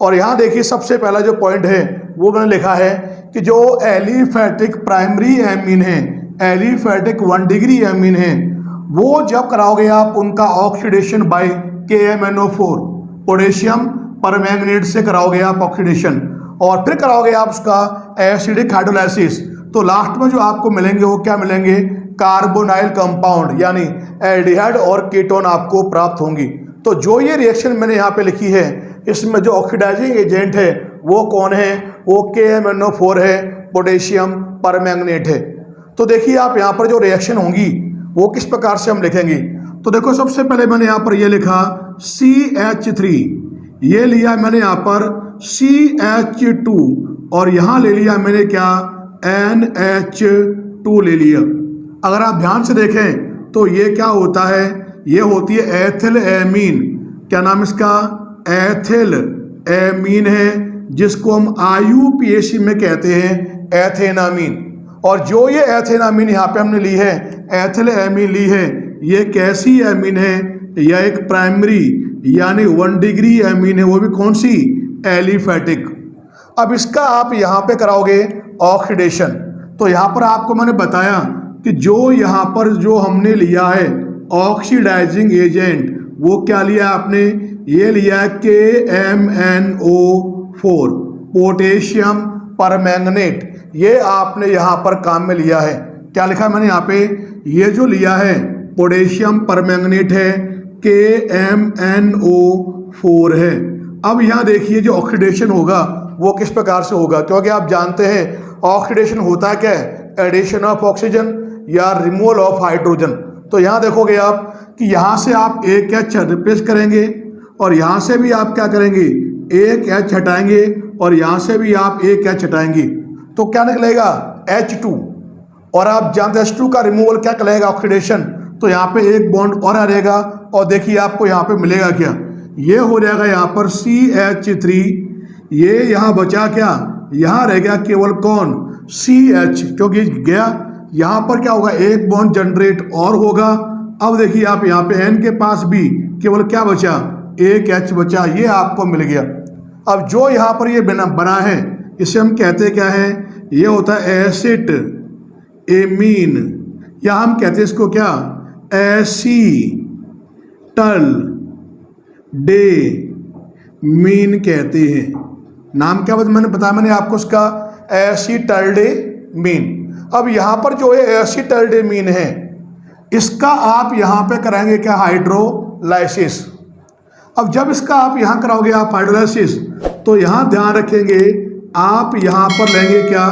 और यहाँ देखिए सबसे पहला जो पॉइंट है वो मैंने लिखा है कि जो एलिफेटिक प्राइमरी एमीन है, एलिफेटिक 1 डिग्री एमीन है, वो जब कराओगे आप उनका oxidation bye KMnO4 potassium permanganate से कराओगे आप ऑक्सीडेशन, और फिर कराओगे आप उसका एसिडिक हाइड्रोलाइसिस, तो लास्ट में जो आपको मिलेंगे वो क्या मिलेंगे, कार्बोनाइल कंपाउंड यानी एल्डिहाइड और कीटोन आपको प्राप्त होंगी। तो जो ये रिएक्शन मैंने यहाँ पे लिखी है इसमें जो ऑक्सीडाइजिंग एजेंट है वो कौन है, वो KMnO4 है, पोटेशियम परमैंगनेट है। तो देखिए आप यहाँ पर जो रिएक्शन होंगी वो किस प्रकार से हम लिखेंगे। तो देखो सबसे पहले मैंने यहाँ पर ये लिखा CH3, ये लिया मैंने यहाँ पर CH2, और यहाँ ले लिया मैंने क्या NH2 ले लिया। अगर आप ध्यान से देखें तो ये क्या होता है, ये होती है एथिल एमीन, क्या नाम इसका, एथिल एमीन है, जिसको हम IUPAC में कहते हैं एथेनामीन। और जो ये एथेनामीन यहाँ पे हमने ली है, एथिल एमीन ली है, ये कैसी एमीन है, यह एक प्राइमरी यानी 1 डिग्री एमीन है, वो भी कौन सी, एलिफेटिक। अब इसका आप यहाँ पे कराओगे ऑक्सीडेशन। तो यहाँ पर आपको मैंने बताया कि जो यहाँ पर जो हमने लिया है ऑक्सीडाइजिंग एजेंट वो क्या लिया आपने, ये लिया है KMnO4 पोटेशियम परमैंगनेट, ये आपने यहाँ पर काम में लिया है। क्या लिखा है मैंने यहाँ पे, ये जो लिया है पोटेशियम परमैंगनेट है, KMnO4 है। अब यहाँ देखिए जो ऑक्सीडेशन होगा वो किस प्रकार से होगा, क्योंकि आप जानते हैं ऑक्सीडेशन होता है क्या है, एडिशन ऑफ ऑक्सीजन या रिमूवल ऑफ हाइड्रोजन। तो यहाँ देखोगे आप कि यहाँ से आप एक H रिप्लेस करेंगे और यहाँ से भी आप क्या करेंगे, एक H हटाएंगे और यहाँ से भी आप एक H हटाएंगे तो क्या निकलेगा, H2। और आप जानते हैं H2 का रिमूवल क्या कहलाएगा, ऑक्सीडेशन। तो यहाँ पे एक बॉन्ड और आ रहेगा और देखिए आपको यहाँ पे मिलेगा क्या, ये हो जाएगा यहाँ पर CH3। ये यहाँ बचा क्या, यहाँ रह गया केवल कौन, CH, क्योंकि गया यहाँ पर क्या होगा, एक बॉन्ड जनरेट और होगा। अब देखिए आप यहाँ पे N के पास भी केवल क्या बचा, एक H बचा, ये आपको मिल गया। अब जो यहाँ पर ये बना है इसे हम कहते क्या है, ये होता है एसिड एमीन, या हम कहते हैं इसको क्या, एसीटल डे मीन कहते हैं। नाम क्या मैंने बताया, मैंने आपको उसका एसीटल डे मीन। अब यहाँ पर जो है एसीटल डे मीन है, इसका आप यहाँ पे कराएंगे क्या, हाइड्रोलाइसिस। अब जब इसका आप यहाँ कराओगे आप हाइड्रोलाइसिस, तो यहाँ ध्यान रखेंगे आप यहाँ पर लेंगे क्या,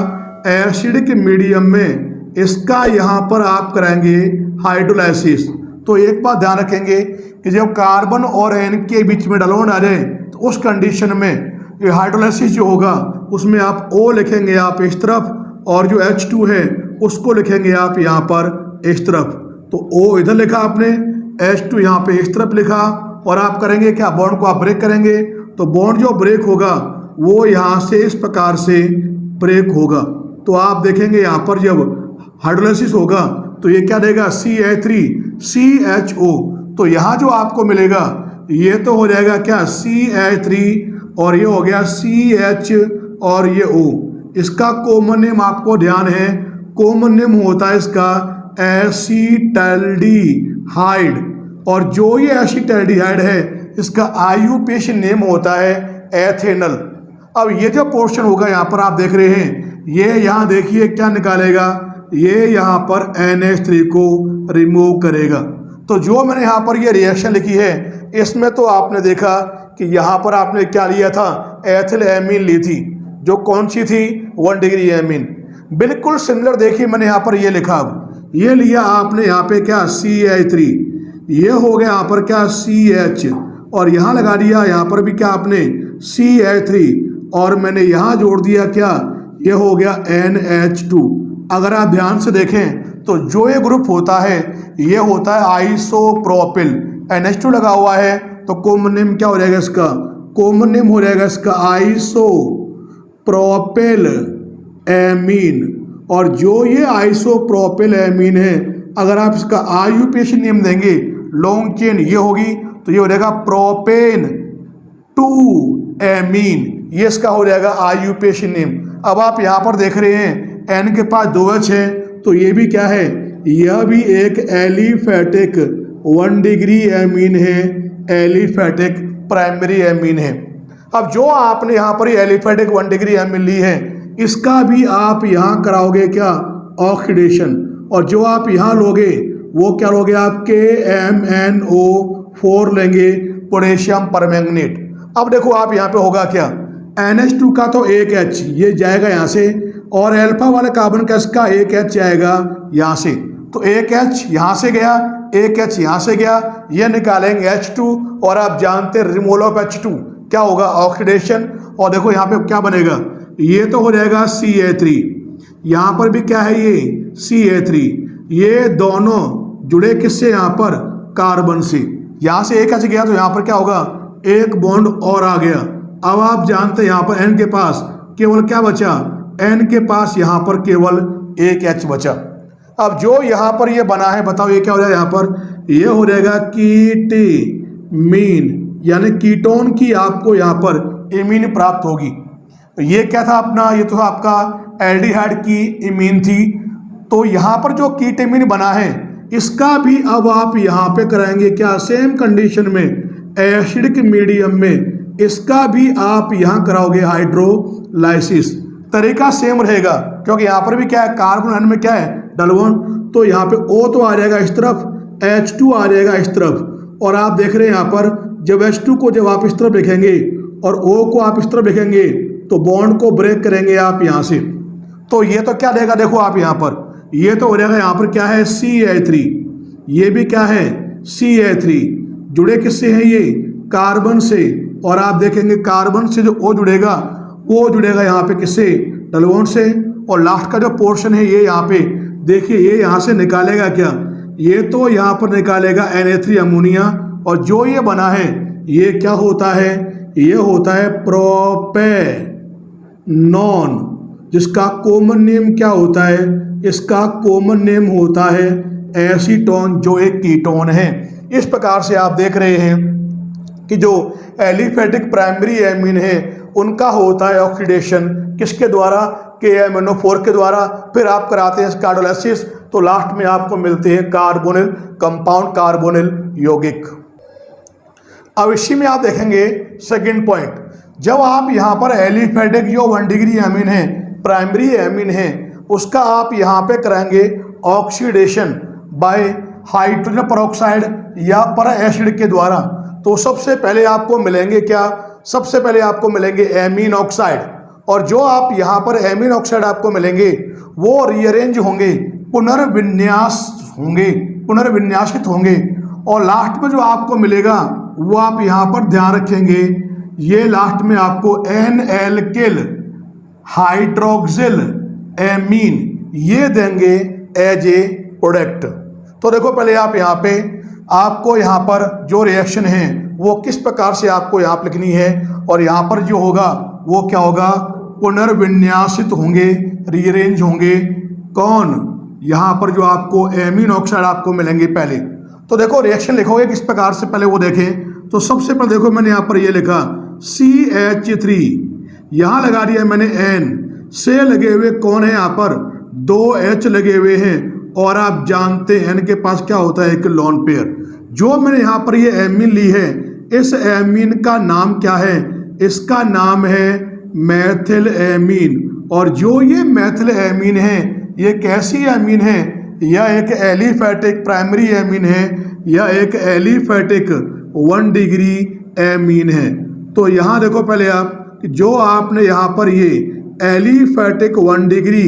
एसिडिक मीडियम में इसका यहाँ पर आप कराएंगे हाइड्रोलाइसिस। तो एक बात ध्यान रखेंगे कि जब कार्बन और N के बीच में डलवन आ जाए तो उस कंडीशन में ये हाइड्रोलाइसिस जो होगा उसमें आप O लिखेंगे आप इस तरफ, और जो H2 है उसको लिखेंगे आप यहाँ पर इस तरफ। तो O इधर लिखा आपने, H2 यहाँ पे इस तरफ लिखा, और आप करेंगे क्या, बॉन्ड को आप ब्रेक करेंगे। तो बॉन्ड जो ब्रेक होगा वो यहाँ से इस प्रकार से ब्रेक होगा। तो आप देखेंगे यहाँ पर जब हाइड्रोलाइसिस होगा तो ये क्या देगा, CH3CHO। तो यहाँ जो आपको मिलेगा ये तो हो जाएगा क्या, CH3, और ये हो गया CH और ये O। इसका कॉमन नेम आपको ध्यान है, कॉमन नेम होता है इसका एसिटल्डिहाइड, और जो ये एसिटल्डिहाइड है इसका IUPAC नेम होता है एथेनल। अब ये जो पोर्शन होगा यहाँ पर आप देख रहे हैं, ये यहाँ देखिए क्या निकालेगा, ये यहाँ पर NH3 को रिमूव करेगा। तो जो मैंने यहाँ पर ये रिएक्शन लिखी है इसमें तो आपने देखा कि यहाँ पर आपने क्या लिया था, एथिल एमीन ली थी, जो कौन सी थी, 1 डिग्री एमीन। बिल्कुल सिमिलर देखिए मैंने यहाँ पर ये लिखा, ये लिया आपने यहाँ पे क्या, CH3, ये हो गया यहाँ पर क्या, CH, और यहाँ लगा दिया यहाँ पर भी क्या आपने, CH3, और मैंने यहाँ जोड़ दिया क्या, ये हो गया NH2। अगर आप ध्यान से देखें तो जो ये ग्रुप होता है ये होता है आइसोप्रोपिल, NH2 लगा हुआ है तो कॉमन नेम क्या हो जाएगा इसका, कॉमन नेम हो जाएगा इसका आइसोप्रोपिल एमीन। और जो ये आइसोप्रोपिल एमीन है, अगर आप इसका IUPAC नेम देंगे लॉन्ग चेन ये होगी, तो ये हो जाएगा प्रोपेन 2 एमीन, ये इसका हो जाएगा IUPAC नेम। अब आप यहाँ पर देख रहे हैं N के पास 2H है, तो ये भी क्या है, यह भी एक एलिफेटिक 1 डिग्री एमीन है, एलिफेटिक प्राइमरी एमीन है। अब जो आपने यहाँ पर एलिफेटिक 1 डिग्री एमीन ली है, इसका भी आप यहाँ कराओगे क्या, ऑक्सीडेशन, और जो आप यहाँ लोगे वो क्या लोगे, आप KMnO4 लेंगे, पोटेशियम परमैंगनेट। अब देखो आप यहाँ पे होगा क्या, NH2 का तो एक H ये जाएगा यहाँ से, और अल्फा वाले कार्बन का इसका एक H जाएगा यहाँ से, तो एक H यहाँ से गया, एक H यहाँ से गया, ये निकालेंगे H2, और आप जानते हैं रिमूवल ऑफ H2 क्या होगा, ऑक्सीडेशन। और देखो यहाँ पे क्या बनेगा, ये तो हो जाएगा CH3, यहाँ पर भी क्या है ये CH3, ये दोनों जुड़े किससे, यहाँ पर कार्बन से, यहाँ से एक H गया तो यहाँ पर क्या होगा, एक बॉन्ड और आ गया। अब आप जानते हैं यहाँ पर N के पास केवल क्या बचा, N के पास यहाँ पर केवल एक H बचा। अब जो यहाँ पर ये बना है बताओ ये क्या हो जाएगा, यहाँ पर ये हो जाएगा कीटेमीन, यानी कीटोन की आपको यहाँ पर इमीन प्राप्त होगी। तो ये क्या था अपना, ये तो आपका एल्डिहाइड की इमीन थी। तो यहाँ पर जो कीटेमीन बना है इसका भी अब आप यहाँ पे कराएंगे क्या, सेम कंडीशन में एसिडिक मीडियम में, इसका भी आप यहाँ कराओगे हाइड्रोलाइसिस। तरीका सेम रहेगा क्योंकि यहाँ पर भी क्या है, कार्बन N में क्या है, डलवन, तो यहाँ पे O तो आ जाएगा इस तरफ, H2 आ जाएगा इस तरफ, और आप देख रहे हैं यहाँ पर जब H2 को जब आप इस तरफ लिखेंगे और O को आप इस तरफ लिखेंगे तो बॉन्ड को ब्रेक करेंगे आप यहाँ से, तो ये तो क्या देगा, देखो आप यहाँ पर ये तो हो जाएगा, यहाँ पर क्या है CH3, ये भी क्या है CH3, जुड़े किससे हैं ये, कार्बन से, और आप देखेंगे कार्बन से जो O जुड़ेगा वो जुड़ेगा यहाँ पे किससे, डबल से, और लास्ट का जो पोर्शन है ये यहाँ पे देखिए ये यहाँ से निकालेगा क्या, ये तो यहाँ पर निकालेगा Na3 अमोनिया, और जो ये बना है ये क्या होता है, ये होता है प्रोपेनॉन, जिसका कॉमन नेम क्या होता है, इसका कॉमन नेम होता है एसीटोन, जो एक कीटोन है। इस प्रकार से आप देख रहे हैं कि जो एलिफेटिक प्राइमरी एमीन है उनका होता है ऑक्सीडेशन किसके द्वारा, KMnO4 के द्वारा, फिर आप कराते हैं कार्बोलाइसिस, तो लास्ट में आपको मिलते हैं कार्बोनिल कंपाउंड, कार्बोनिल यौगिक। अब इसी में आप देखेंगे सेकंड पॉइंट, जब आप यहाँ पर एलिफेटिक जो 1 डिग्री एमीन है, प्राइमरी एमीन है, उसका आप यहाँ पे कराएंगे ऑक्सीडेशन बाय हाइड्रोजन परऑक्साइड या पर एसिड के द्वारा, तो सबसे पहले आपको मिलेंगे क्या, सबसे पहले आपको मिलेंगे एमीन ऑक्साइड, और जो आप यहाँ पर एमीन ऑक्साइड आपको मिलेंगे वो रीअरेंज होंगे, पुनर्विन्यासित होंगे, और लास्ट में जो आपको मिलेगा वो आप यहाँ पर ध्यान रखेंगे, ये लास्ट में आपको NL हाइड्रोक्सिल एमीन ये देंगे एज ए प्रोडक्ट। तो देखो पहले आप यहाँ पे आपको यहाँ पर जो रिएक्शन है वो किस प्रकार से आपको यहाँ पर लिखनी है, और यहाँ पर जो होगा वो क्या होगा, पुनर्विन्यासित होंगे, रीअरेंज होंगे, कौन, यहाँ पर जो आपको एमीन ऑक्साइड आपको मिलेंगे पहले। तो देखो रिएक्शन लिखोगे किस प्रकार से, पहले वो देखें। तो सबसे पहले देखो मैंने यहाँ पर ये लिखा CH3, यहाँ लगा दिया मैंने N, से लगे हुए कौन है, यहाँ पर 2 H लगे हुए हैं, और आप जानते हैं N के पास क्या होता है, एक लोन पेयर। जो मैंने यहाँ पर ये एमीन ली है, इस एमीन का नाम क्या है, इसका नाम है मैथिल एमीन, और जो ये मैथिल एमीन है ये कैसी एमीन है, यह एक एलिफेटिक प्राइमरी एमीन है, यह एक एलिफेटिक 1 डिग्री एमीन है। तो यहाँ देखो पहले आप, जो आपने यहाँ पर ये एलिफेटिक 1 डिग्री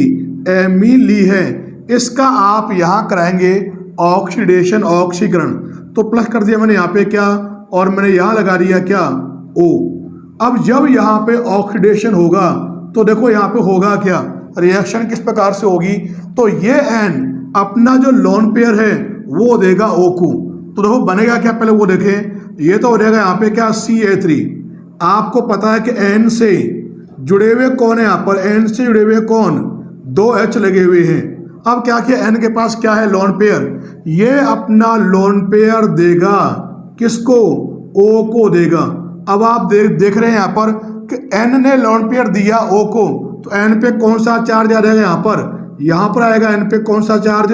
एमीन ली है, इसका आप यहाँ कराएंगे ऑक्सीडेशन, ऑक्सीकरण, तो प्लस कर दिया मैंने यहाँ पे क्या, और मैंने यहाँ लगा दिया क्या, O। अब जब यहाँ पे ऑक्सीडेशन होगा तो देखो यहाँ पे होगा क्या, रिएक्शन किस प्रकार से होगी, तो ये N अपना जो लोन पेयर है वो देगा O को, तो देखो बनेगा क्या, पहले वो देखें, ये तो हो जाएगा यहाँ पे क्या, CA3। आपको पता है कि N से जुड़े हुए कौन है, यहाँ पर N से जुड़े हुए कौन, 2 H लगे हुए हैं। अब क्या किया, N के पास क्या है, लोन पेयर, ये अपना लोन पेयर देगा किसको, O को देगा। अब आप देख रहे हैं यहाँ पर कि N ने लोन पेयर दिया O को, तो N पे कौन सा चार्ज आ जाएगा, यहाँ पर आएगा N पे कौन सा चार्ज,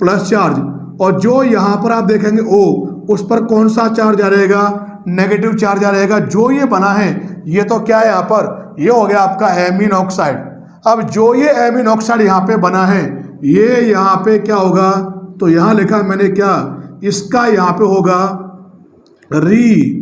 प्लस चार्ज, और जो यहाँ पर आप देखेंगे O, उस पर कौन सा चार्ज आ रहेगा, नेगेटिव चार्ज आ रहेगा। जो ये बना है ये तो क्या है, यहाँ पर ये हो गया आपका एमीन ऑक्साइड। अब जो ये एमीन ऑक्साइड यहाँ पे बना है ये यहाँ पे क्या होगा, तो यहाँ लिखा मैंने क्या, इसका यहाँ पे होगा रीअरेंजमेंट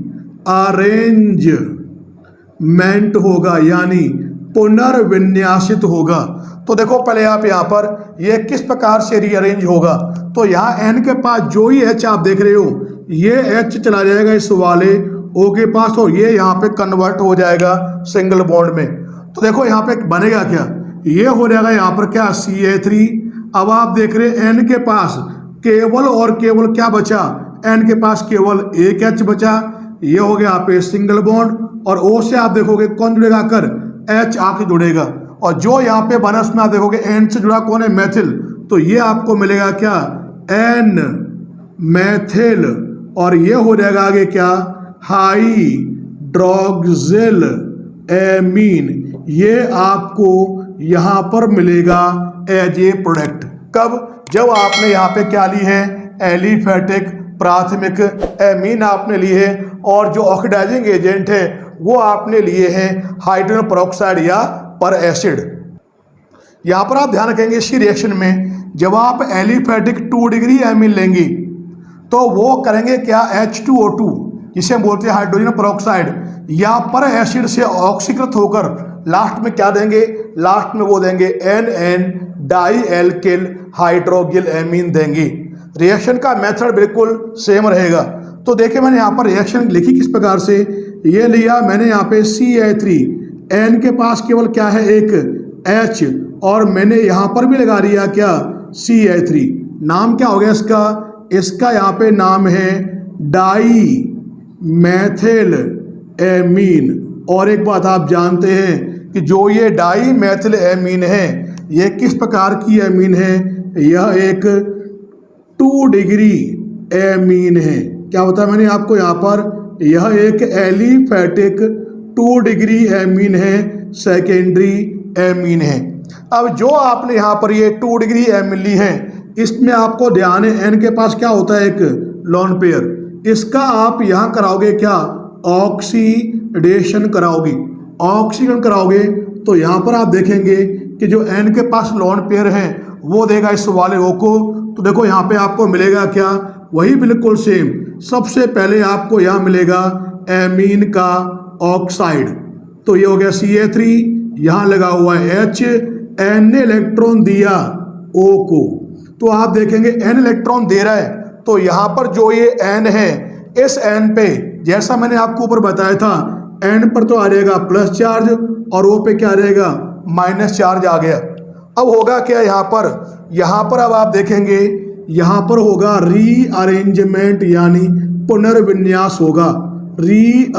होगा, यानी पुनर्विन्यासित होगा। तो देखो पहले आप यहाँ पर ये किस प्रकार से रीअरेंज होगा, तो यहाँ N के पास जो ही H आप देख रहे हो ये H चला जाएगा इस वाले O के पास, और ये यहाँ पे कन्वर्ट हो जाएगा सिंगल बॉन्ड में। तो देखो यहाँ पे बनेगा क्या, ये हो जाएगा यहाँ पर क्या, CA3। अब आप देख रहे हैं N के पास केवल और केवल क्या बचा, N के पास केवल एक H बचा, ये हो गया यहाँ पे सिंगल बॉन्ड, और O से आप देखोगे कौन जुड़ेगा कर, H आके जुड़ेगा, और जो यहाँ पे बना उसमें आप देखोगे N से जुड़ा कौन है, मैथिल, तो ये आपको मिलेगा क्या, N मैथिल, और ये हो जाएगा आगे क्या, हाइड्रोक्सिल एमीन, ये आपको यहाँ पर मिलेगा एज ए प्रोडक्ट। कब, जब आपने यहाँ पे क्या ली है, एलिफेटिक प्राथमिक एमीन आपने ली है, और जो ऑक्सीडाइजिंग एजेंट है वो आपने लिए हैं हाइड्रोजन परऑक्साइड या पर एसिड। यहाँ पर आप ध्यान रखेंगे इसी रिएक्शन में जब आप एलिफेटिक 2 डिग्री एमीन लेंगे तो वो करेंगे क्या, H2O2 जिसे हम बोलते हैं हाइड्रोजन परऑक्साइड, या पर एसिड से ऑक्सीकृत होकर लास्ट में क्या देंगे, लास्ट में वो देंगे NN dialkyl hydroxylamine देंगे। रिएक्शन का मेथड बिल्कुल सेम रहेगा। तो देखिए मैंने यहाँ पर रिएक्शन लिखी किस प्रकार से, ये लिया मैंने यहाँ पे CH3, N के पास केवल क्या है एक H, और मैंने यहाँ पर भी लगा दिया क्या CH3। नाम क्या हो गया इसका, इसका यहाँ पे नाम है डाई मैथिल एमीन। और एक बात आप जानते हैं कि जो ये डाई मैथिल एमीन है ये किस प्रकार की एमीन है, यह एक 2 डिग्री एमीन है। क्या बताया मैंने आपको यहाँ पर, यह एक एलिफैटिक 2 डिग्री एमीन है, सेकेंडरी एमीन है। अब जो आपने यहाँ पर ये 2 डिग्री एमीन ली है, इसमें आपको ध्यान है N के पास क्या होता है एक लोन पेयर, इसका आप यहाँ कराओगे क्या ऑक्सीडेशन कराओगे, ऑक्सीकरण कराओगे तो यहाँ पर आप देखेंगे कि जो N के पास लोन पेयर है वो देगा इस वाले O को। तो देखो यहाँ पे आपको मिलेगा क्या, वही बिल्कुल सेम। सबसे पहले आपको यहाँ मिलेगा एमीन का ऑक्साइड, तो ये हो गया CA3, यहाँ लगा हुआ है H, N ने इलेक्ट्रॉन दिया O को, तो आप देखेंगे N इलेक्ट्रॉन दे रहा है, तो यहाँ पर जो ये N है इस N पे जैसा मैंने आपको ऊपर बताया था, N पर तो आ जाएगा प्लस चार्ज और O पे क्या रहेगा माइनस चार्ज आ गया। अब होगा क्या यहाँ पर अब आप देखेंगे यहाँ पर होगा रीअरेंजमेंट यानी पुनर्विन्यास होगा, रीअरेंजमेंट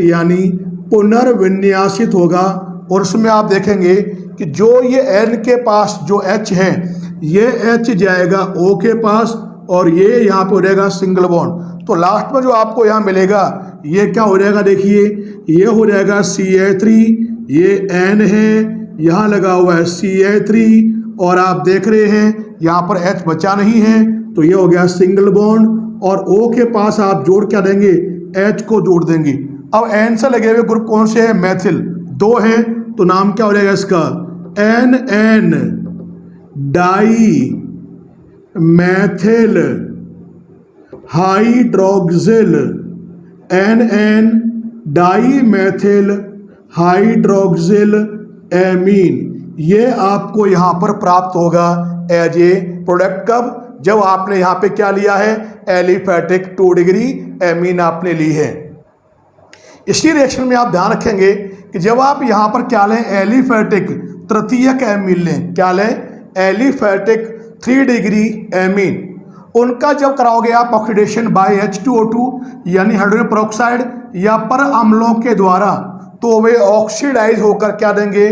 यानी पुनर्विन्यासित होगा। और उसमें आप देखेंगे कि जो ये N के पास जो H है ये H जाएगा O के पास और ये यहाँ पे हो जाएगा सिंगल बॉन्ड। तो लास्ट में जो आपको यहाँ मिलेगा ये क्या हो जाएगा, देखिए ये हो जाएगा CH3, ये N है, यहाँ लगा हुआ है CH3 और आप देख रहे हैं यहाँ पर H बचा नहीं है, तो ये हो गया सिंगल बॉन्ड और O के पास आप जोड़ क्या देंगे H को जोड़ देंगे। अब N से लगे हुए ग्रुप कौन से हैं, मैथिल 2 हैं, तो नाम क्या हो जाएगा इसका NN dimethyl hydroxyl, NN dimethyl hydroxylamine. ये आपको यहाँ पर प्राप्त होगा एज ए प्रोडक्ट कब, जब आपने यहाँ पे क्या लिया है एलिफैटिक 2 डिग्री एमीन आपने ली है। इसी रिएक्शन में आप ध्यान रखेंगे कि जब आप यहाँ पर क्या लें एलिफैटिक तृतीयक एमीन लें, क्या लें एलिफैटिक 3 डिग्री एमीन, उनका जब कराओगे आप ऑक्सीडेशन बाय H2O2 यानी हाइड्रोजन पेरोक्साइड या पर अम्लों के द्वारा, तो वे ऑक्सीडाइज होकर क्या देंगे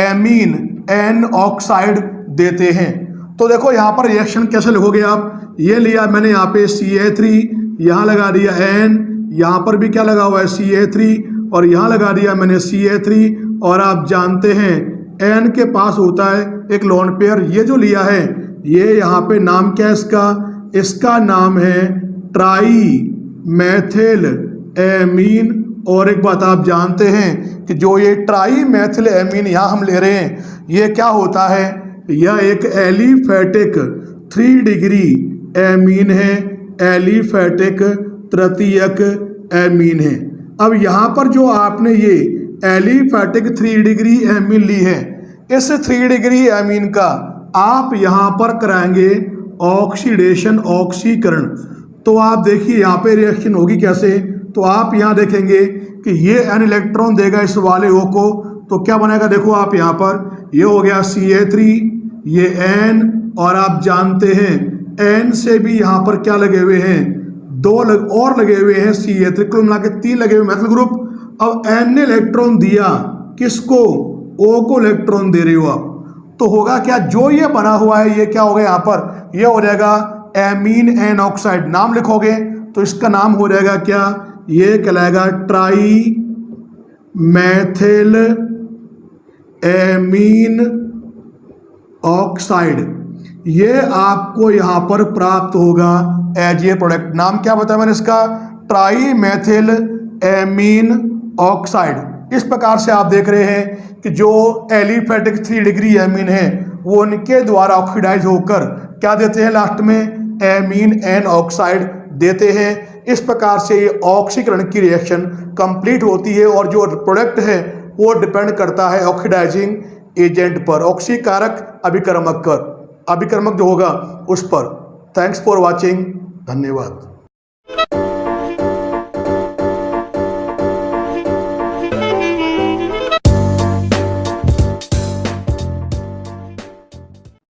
एमीन N ऑक्साइड देते हैं। तो देखो यहाँ पर रिएक्शन कैसे लिखोगे आप, ये लिया मैंने यहाँ पे CA3, यहाँ लगा दिया N, यहाँ पर भी क्या लगा हुआ है CA3 और यहाँ लगा दिया मैंने CA3, और आप जानते हैं N के पास होता है एक लोन पेयर, ये जो लिया है ये यहाँ पे नाम क्या है इसका नाम है ट्राई मैथिल एमीन। और एक बात आप जानते हैं कि जो ये ट्राई मैथिल एमीन यहाँ हम ले रहे हैं ये क्या होता है, यह एक एलिफैटिक 3 डिग्री एमीन है, एलिफैटिक तृतीयक एमीन है। अब यहाँ पर जो आपने ये एलिफैटिक 3 डिग्री एमीन ली है, इस 3 डिग्री एमीन का आप यहाँ पर कराएंगे ऑक्सीडेशन ऑक्सीकरण। तो आप देखिए यहाँ पे रिएक्शन होगी कैसे, तो आप यहाँ देखेंगे कि ये N इलेक्ट्रॉन देगा इस वाले O को, तो क्या बनेगा देखो आप यहाँ पर, ये हो गया CA3, ये N, और आप जानते हैं N से भी यहाँ पर क्या लगे हुए हैं 2 और लगे हुए हैं CA3, कुल मिला के 3 लगे हुए मैथिल ग्रुप। अब N ने इलेक्ट्रॉन दिया किसको, O को इलेक्ट्रॉन दे रहे हो आप, तो होगा क्या जो ये बना हुआ है ये क्या होगा यहाँ पर, ये हो जाएगा एमीन N ऑक्साइड। नाम लिखोगे तो इसका नाम हो जाएगा क्या, ये कहलाएगा ट्राई मैथिल एमीन ऑक्साइड। ये आपको यहाँ पर प्राप्त होगा एज ए प्रोडक्ट। नाम क्या बताया मैंने इसका, ट्राई मैथिल एमीन ऑक्साइड। इस प्रकार से आप देख रहे हैं कि जो एलिफैटिक 3 डिग्री एमीन है वो उनके द्वारा ऑक्सीडाइज होकर क्या देते हैं लास्ट में एमीन N ऑक्साइड देते हैं। इस प्रकार से ये ऑक्सीकरण की रिएक्शन कंप्लीट होती है और जो प्रोडक्ट है वो डिपेंड करता है ऑक्सीडाइजिंग एजेंट पर, ऑक्सीकारक अभिकर्मक जो होगा उस पर। Thanks for watching. धन्यवाद।